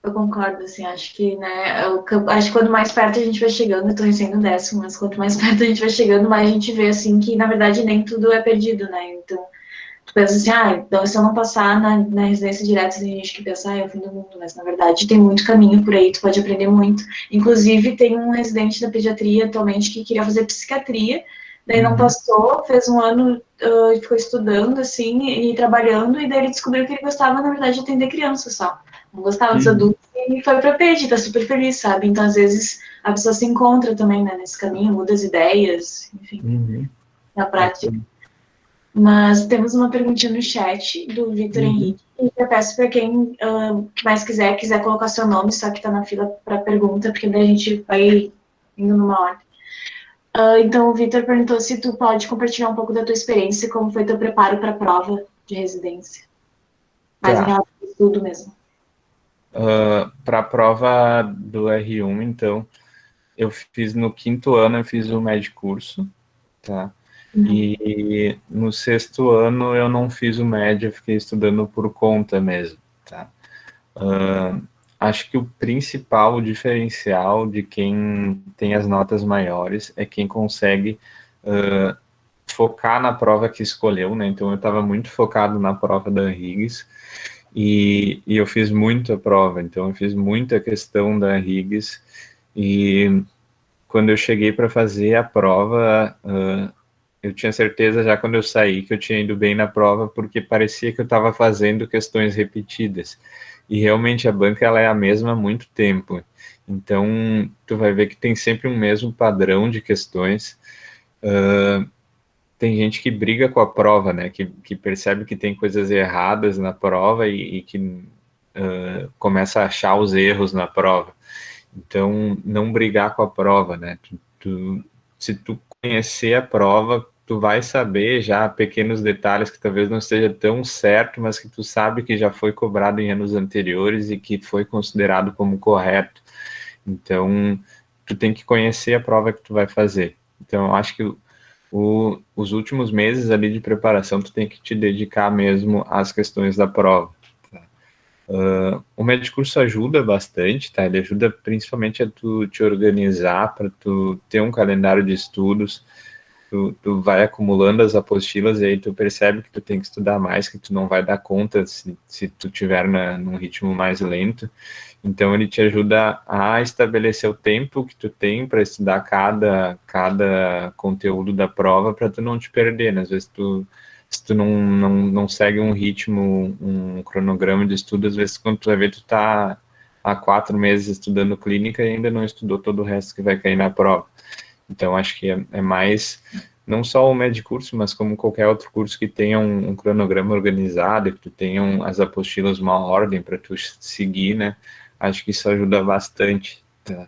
Eu concordo, assim, acho que, né, acho que quanto mais perto a gente vai chegando, eu tô recém no 10º, mas quanto mais perto a gente vai chegando, mais a gente vê, assim, que, na verdade, nem tudo é perdido, né, então, tu pensa assim, então se eu não passar na residência direta, tem gente que pensa, é o fim do mundo, mas, na verdade, tem muito caminho por aí, tu pode aprender muito, inclusive, tem um residente da pediatria, atualmente, que queria fazer psiquiatria, daí não passou, fez 1 ano, ficou estudando, assim, e trabalhando, e daí ele descobriu que ele gostava, na verdade, de atender crianças só, não gostava dos Uhum. adultos, e foi pra PED, tá super feliz, sabe? Então, às vezes, a pessoa se encontra também, né, nesse caminho, muda as ideias, enfim, Uhum. na prática. Bacana. Mas temos uma perguntinha no chat do Vitor Uhum. Henrique, e eu peço para quem mais quiser colocar seu nome, só que está na fila para pergunta, porque daí a gente vai indo numa ordem. Então, o Vitor perguntou se tu pode compartilhar um pouco da tua experiência, como foi teu preparo para a prova de residência, mais em Tá. relação ao estudo mesmo. Para a prova do R1, então, eu fiz no 5º ano, eu fiz o médio curso, tá? E no 6º ano eu não fiz o médio, eu fiquei estudando por conta mesmo, tá? Acho que o principal diferencial de quem tem as notas maiores é quem consegue focar na prova que escolheu, né? Então eu estava muito focado na prova da Higgs e eu fiz muito a prova, então eu fiz muita questão da Higgs e quando eu cheguei para fazer a prova, eu tinha certeza já quando eu saí que eu tinha ido bem na prova, porque parecia que eu estava fazendo questões repetidas. E realmente a banca ela é a mesma há muito tempo. Então, tu vai ver que tem sempre um mesmo padrão de questões. Tem gente que briga com a prova, né? Que percebe que tem coisas erradas na prova e que começa a achar os erros na prova. Então, não brigar com a prova, né? Se tu conhecer a prova, tu vai saber já pequenos detalhes que talvez não esteja tão certo, mas que tu sabe que já foi cobrado em anos anteriores e que foi considerado como correto. Então, tu tem que conhecer a prova que tu vai fazer. Então, eu acho que os últimos meses ali de preparação, tu tem que te dedicar mesmo às questões da prova. O Medcurso ajuda bastante, tá? Ele ajuda principalmente a tu te organizar, para tu ter um calendário de estudos. Tu vai acumulando as apostilas e aí tu percebe que tu tem que estudar mais, que tu não vai dar conta se tu tiver num ritmo mais lento. Então ele te ajuda a estabelecer o tempo que tu tem para estudar cada conteúdo da prova, para tu não te perder, né? Às vezes se tu não segue um ritmo, um cronograma de estudo, às vezes quando tu vai ver, tu tá há 4 meses estudando clínica e ainda não estudou todo o resto que vai cair na prova. Então, acho que é mais, não só o Medcurso, mas como qualquer outro curso que tenha um cronograma organizado, que tu tenha as apostilas uma ordem para tu seguir, né? Acho que isso ajuda bastante. Tá?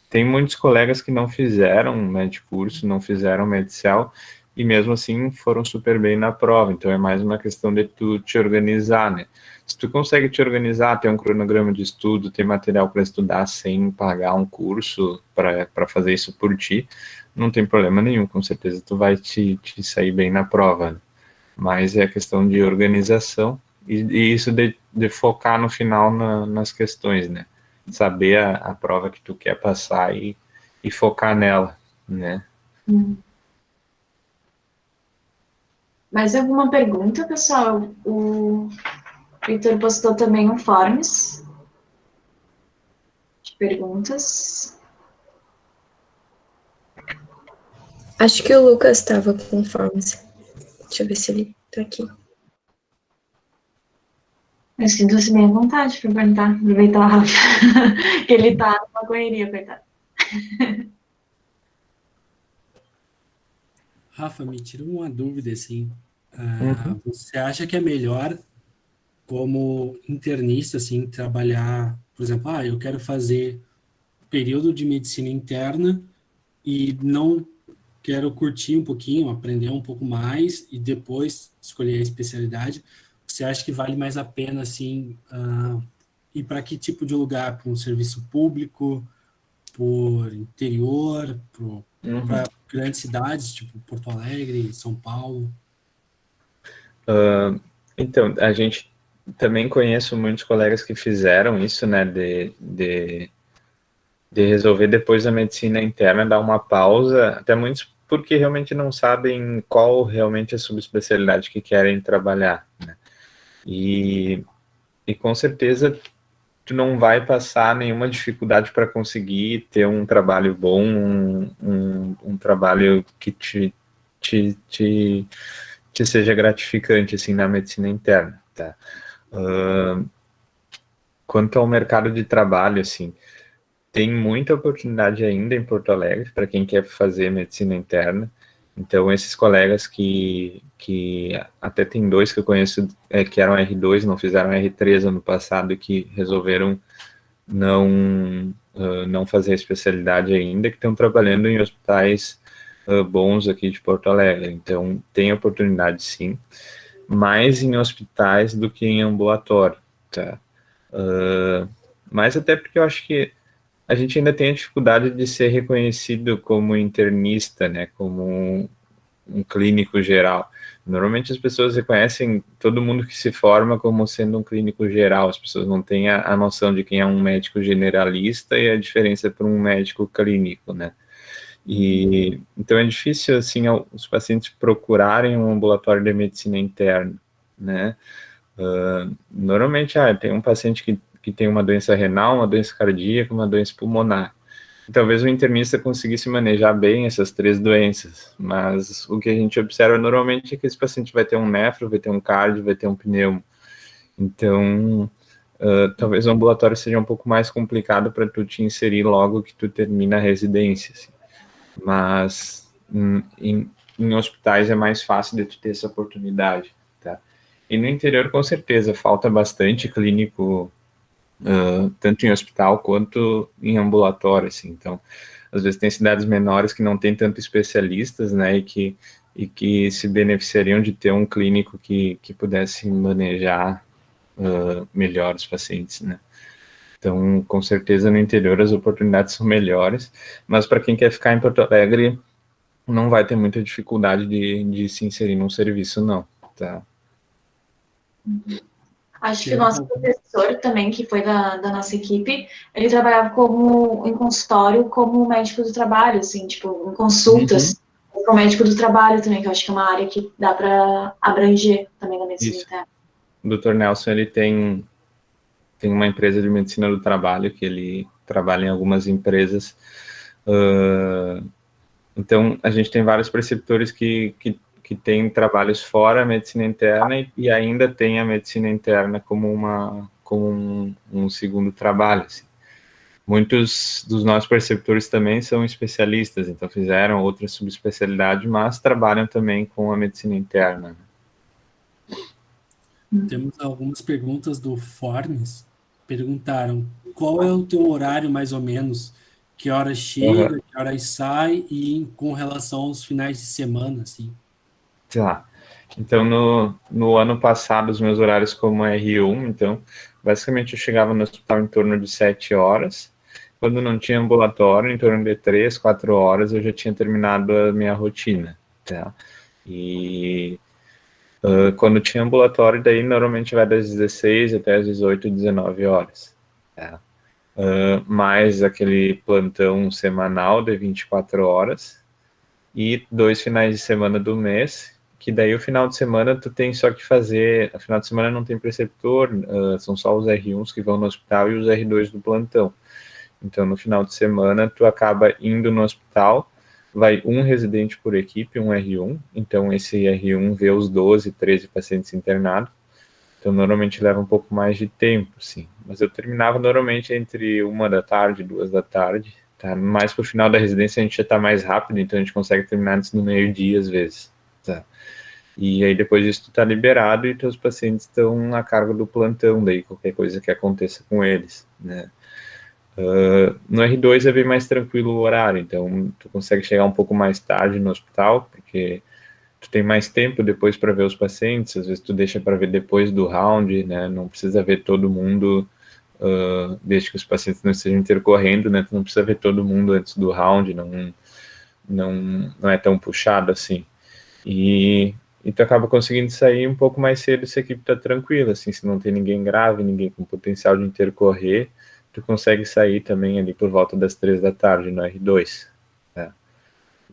Tem muitos colegas que não fizeram Medcurso, não fizeram Medcel, e mesmo assim foram super bem na prova. Então, é mais uma questão de tu te organizar, né? Se tu consegue te organizar, ter um cronograma de estudo, ter material para estudar sem pagar um curso para fazer isso por ti, não tem problema nenhum, com certeza tu vai te sair bem na prova, né? Mas é questão de organização e isso de focar no final nas questões, né? Saber a prova que tu quer passar e focar nela, né? Mais alguma pergunta, pessoal? O Victor postou também um forms de perguntas. Acho que o Lucas estava com forms. Deixa eu ver se ele tá aqui. Eu sinto-se bem à vontade para perguntar, aproveitar o Rafa, que ele tá numa correria, coitado. Rafa, me tira uma dúvida, assim. Você acha que é melhor, como internista, assim, trabalhar, por exemplo, eu quero fazer período de medicina interna e não quero curtir um pouquinho, aprender um pouco mais e depois escolher a especialidade? Você acha que vale mais a pena, assim, ir para que tipo de lugar? Para um serviço público, por interior, para grandes cidades, tipo Porto Alegre, São Paulo? Então, a gente também conheço muitos colegas que fizeram isso, né, de resolver depois da medicina interna, dar uma pausa, até muitos porque realmente não sabem qual realmente é a subespecialidade que querem trabalhar, né? E com certeza tu não vai passar nenhuma dificuldade para conseguir ter um trabalho bom, um trabalho que te seja gratificante, assim, na medicina interna, tá? Quanto ao mercado de trabalho, assim, tem muita oportunidade ainda em Porto Alegre para quem quer fazer medicina interna. Então, esses colegas que até tem 2 que eu conheço que eram R2, não fizeram R3 ano passado, e que resolveram não fazer a especialidade ainda, que estão trabalhando em hospitais bons aqui de Porto Alegre. Então, tem oportunidade sim, mais em hospitais do que em ambulatório, tá? Mas até porque eu acho que a gente ainda tem a dificuldade de ser reconhecido como internista, né, como um clínico geral. Normalmente as pessoas reconhecem todo mundo que se forma como sendo um clínico geral, as pessoas não têm a noção de quem é um médico generalista e a diferença para um médico clínico, né? E então é difícil, assim, os pacientes procurarem um ambulatório de medicina interna, né? Normalmente, tem um paciente que tem uma doença renal, uma doença cardíaca, uma doença pulmonar. E talvez o internista conseguisse manejar bem essas 3 doenças, mas o que a gente observa normalmente é que esse paciente vai ter um nefro, vai ter um cardio, vai ter um pneumo. Então, talvez o ambulatório seja um pouco mais complicado para tu te inserir logo que tu termina a residência, assim. Mas em hospitais é mais fácil de tu ter essa oportunidade, tá? E no interior, com certeza, falta bastante clínico, tanto em hospital quanto em ambulatório, assim. Então, às vezes tem cidades menores que não tem tanto especialistas, né, e que se beneficiariam de ter um clínico que pudesse manejar melhor os pacientes, né. Então, com certeza, no interior as oportunidades são melhores, mas para quem quer ficar em Porto Alegre, não vai ter muita dificuldade de se inserir num serviço, não, tá? Acho que o nosso professor também, que foi da nossa equipe, ele trabalhava em consultório como médico do trabalho, assim, tipo, em consultas, como médico do trabalho também, que eu acho que é uma área que dá para abranger também na medicina Isso. interna. O Dr. Nelson, ele tem uma empresa de medicina do trabalho, que ele trabalha em algumas empresas. Então, a gente tem vários preceptores que têm trabalhos fora a medicina interna e ainda tem a medicina interna como um segundo trabalho, assim. Muitos dos nossos preceptores também são especialistas, então fizeram outra subespecialidade, mas trabalham também com a medicina interna. Temos algumas perguntas do Fornes. Perguntaram qual é o teu horário, mais ou menos, que horas chega, que horas sai, e com relação aos finais de semana, assim. Tá. Então, no ano passado, os meus horários como R1, então, basicamente eu chegava no hospital em torno de 7 horas. Quando não tinha ambulatório, em torno de 3, 4 horas, eu já tinha terminado a minha rotina, tá? E quando tinha ambulatório, daí normalmente vai das 16 até as 18, 19 horas, tá? Mais aquele plantão semanal de 24 horas e 2 finais de semana do mês, que daí o final de semana tu tem só que fazer, o final de semana não tem preceptor, são só os R1s que vão no hospital e os R2 do plantão. Então, no final de semana, tu acaba indo no hospital, vai um residente por equipe, um R1, então esse R1 vê os 12, 13 pacientes internados, então normalmente leva um pouco mais de tempo, sim. Mas eu terminava normalmente entre 1 da tarde, 2 da tarde, tá? Mais pro final da residência a gente já tá mais rápido, então a gente consegue terminar antes do meio-dia às vezes, tá? E aí depois disso tu tá liberado e teus pacientes estão a cargo do plantão, daí qualquer coisa que aconteça com eles, né? No R2 é bem mais tranquilo o horário, então tu consegue chegar um pouco mais tarde no hospital, porque tu tem mais tempo depois para ver os pacientes, às vezes tu deixa para ver depois do round, né, não precisa ver todo mundo, desde que os pacientes não estejam intercorrendo, né, tu não precisa ver todo mundo antes do round, não é tão puxado assim. E tu acaba conseguindo sair um pouco mais cedo se a equipe tá tranquila, assim, se não tem ninguém grave, ninguém com potencial de intercorrer, tu consegue sair também ali por volta das 3 da tarde no R2, né?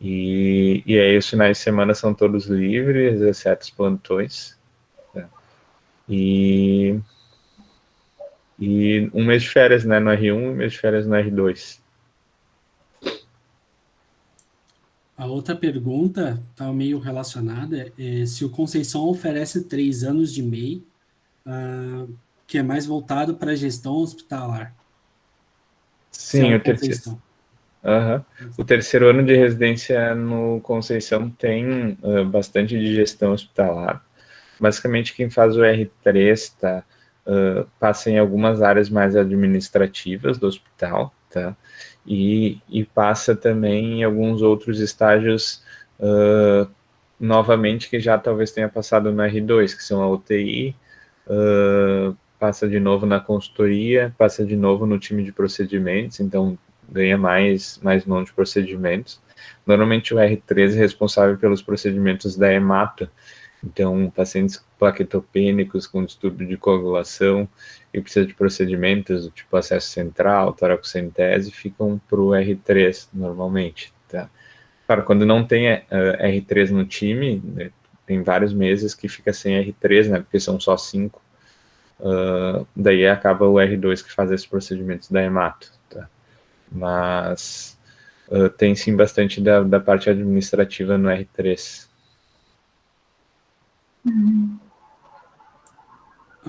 E aí os finais de semana são todos livres, exceto os plantões, né? E um mês de férias, né, no R1 e um mês de férias no R2. A outra pergunta está meio relacionada, é se o Conceição oferece 3 anos de MEI, que é mais voltado para a gestão hospitalar. Se é Sim, o o terceiro. Conceição. O terceiro ano de residência no Conceição tem bastante de gestão hospitalar. Basicamente, quem faz o R3 passa em algumas áreas mais administrativas do hospital, tá? E passa também em alguns outros estágios, novamente, que já talvez tenha passado no R2, que são a UTI, passa de novo na consultoria, passa de novo no time de procedimentos, então ganha mais mão de procedimentos. Normalmente o R3 é responsável pelos procedimentos da hemato, então pacientes plaquetopênicos com distúrbio de coagulação e precisa de procedimentos do tipo acesso central, toracocentese, ficam para o R3 normalmente, tá? Claro, quando não tem R3 no time, né, tem vários meses que fica sem R3, né, porque são só 5, daí acaba o R2 que faz esses procedimentos da hemato, tá? Mas tem sim bastante da parte administrativa no R3.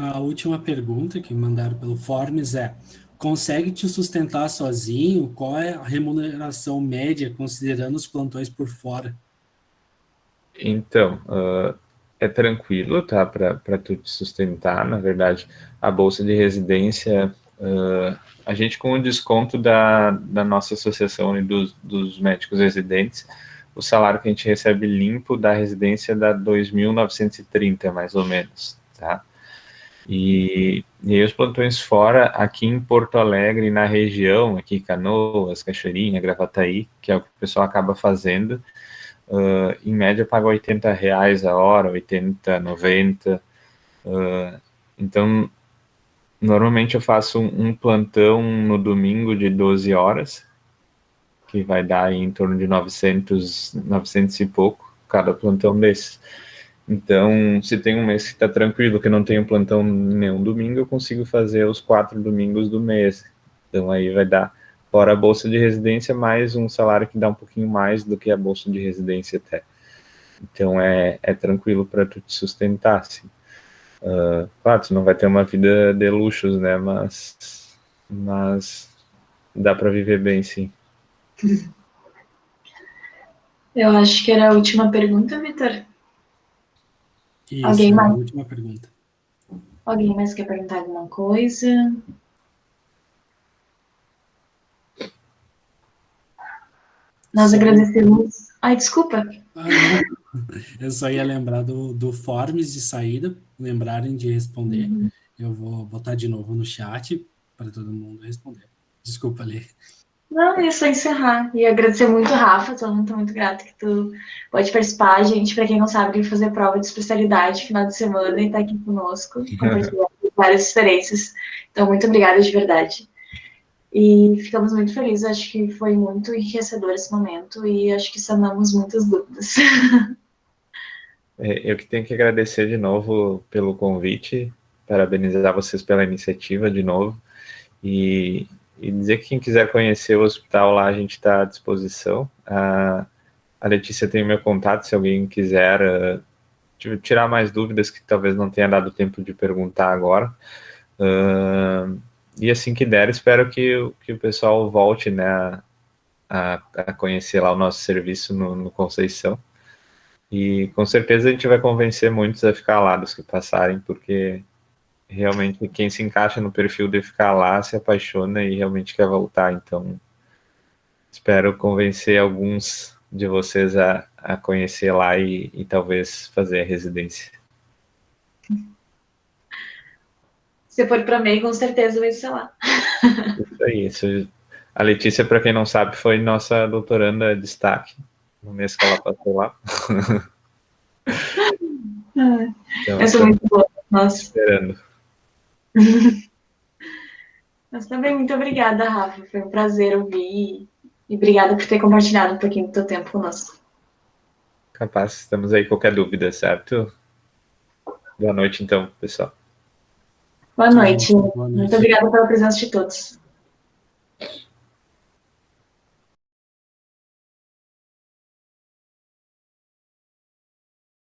A última pergunta que mandaram pelo Forms é: consegue te sustentar sozinho? Qual é a remuneração média considerando os plantões por fora? Então, é tranquilo, tá? Para tu te sustentar. Na verdade, a bolsa de residência, a gente com o desconto da nossa associação e dos médicos residentes, o salário que a gente recebe limpo da residência dá 2.930, mais ou menos, tá? E aí os plantões fora, aqui em Porto Alegre, na região, aqui Canoas, Cachoeirinha, Gravataí, que é o que o pessoal acaba fazendo, em média paga R$ 80 a hora, 80, 90. Então, normalmente eu faço um plantão no domingo de 12 horas, que vai dar em torno de 900 e pouco, cada plantão desses. Então, se tem um mês que está tranquilo, que não tem um plantão nenhum domingo, eu consigo fazer os 4 domingos do mês. Então, aí vai dar, fora a bolsa de residência, mais um salário que dá um pouquinho mais do que a bolsa de residência até. Então, é tranquilo para tu te sustentar, assim. Claro, tu não vai ter uma vida de luxos, né? Mas dá para viver bem, sim. Eu acho que era a última pergunta, Vitor. Isso, Alguém é a mais? última pergunta. Alguém mais quer perguntar alguma coisa? Nós Só- agradecemos. Ai, desculpa. Ah, não. Eu só ia lembrar do Forms de saída, lembrarem de responder. Eu vou botar de novo no chat para todo mundo responder. Desculpa, Lê. Não, é só encerrar. E agradecer muito, Rafa. Tô muito grata que tu pode participar. Gente, para quem não sabe, tem que fazer prova de especialidade final de semana e tá aqui conosco, compartilhando várias experiências. Então, muito obrigada de verdade. E ficamos muito felizes. Acho que foi muito enriquecedor esse momento e acho que sanamos muitas dúvidas. Eu que tenho que agradecer de novo pelo convite, parabenizar vocês pela iniciativa de novo e, dizer que quem quiser conhecer o hospital lá, a gente está à disposição. A Letícia tem o meu contato, se alguém quiser tirar mais dúvidas que talvez não tenha dado tempo de perguntar agora. E assim que der, espero que o pessoal volte, né, a conhecer lá o nosso serviço no Conceição. E com certeza a gente vai convencer muitos a ficar lá dos que passarem, porque realmente quem se encaixa no perfil de ficar lá se apaixona e realmente quer voltar. Então, espero convencer alguns de vocês a conhecer lá e talvez fazer a residência. Se for para MEI, com certeza vai ser lá. Isso aí. Isso. A Letícia, para quem não sabe, foi nossa doutoranda de destaque no mês que ela passou lá. Então, Essa é muito boa. Nossa. esperando. Mas também muito obrigada, Rafa. Foi um prazer ouvir e obrigada por ter compartilhado um pouquinho do teu tempo conosco. Capaz, estamos aí. Qualquer dúvida, certo? Boa noite, então, pessoal. Boa noite. Boa noite. Muito obrigada pela presença de todos.